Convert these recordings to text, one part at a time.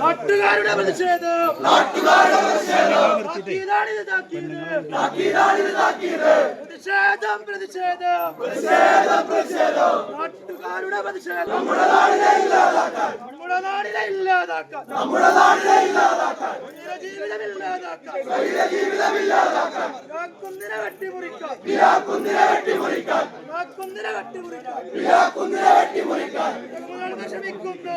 നാട്ടുകാരുടെ പ്രതിഷേധം നാട്ടുകാരുടെ പ്രതിഷേധം നമ്മുടെ നാടിനെ ഇല്ലാതാക്കാൻ ജീവിതമില്ലാതാക്കാൻ വെട്ടിമുറിക്കാൻ ശ്രമിക്കുന്നു.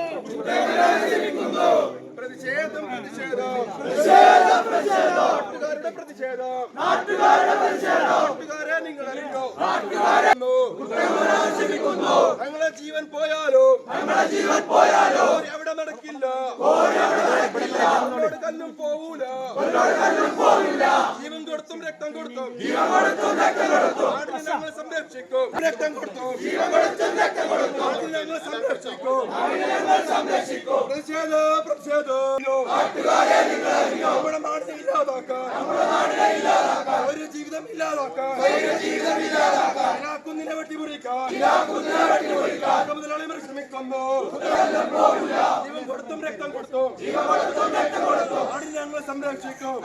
നാട്ടുകാരെ നിങ്ങൾ അറിയോ? ഞങ്ങളെ ജീവൻ പോയാലോ എവിടെ നടക്കില്ല, കല്ലും പോവൂല. ജീവൻ കൊടുത്തും രക്തം കൊടുത്തും നാടിനെ ഞങ്ങൾ സംരക്ഷിക്കും. രക്തം കൊടുത്തും നാടിനെ ഞങ്ങൾ സംരക്ഷിക്കും. പ്രതിഷേധം നമ്മുടെ നാടിനെ ഇല്ലാതാക്കാൻ, ഒരു ജീവിതം ഇല്ലാതാക്കാൻ, കുന്നിനെ വെട്ടിമുറിക്കാൻ മുതലാളിമാർ ശ്രമിക്കുന്നു. ജീവൻ കൊടുത്തും രക്തം കൊടുത്തും നാടിനെ ഞങ്ങൾ സംരക്ഷിക്കും.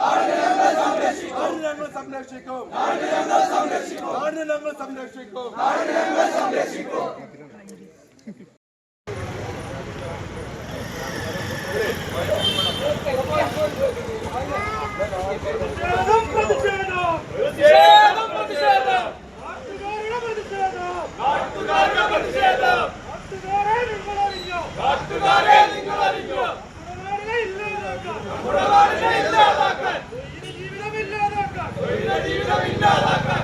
ജീവിതമില്ലാതാക്കാൻ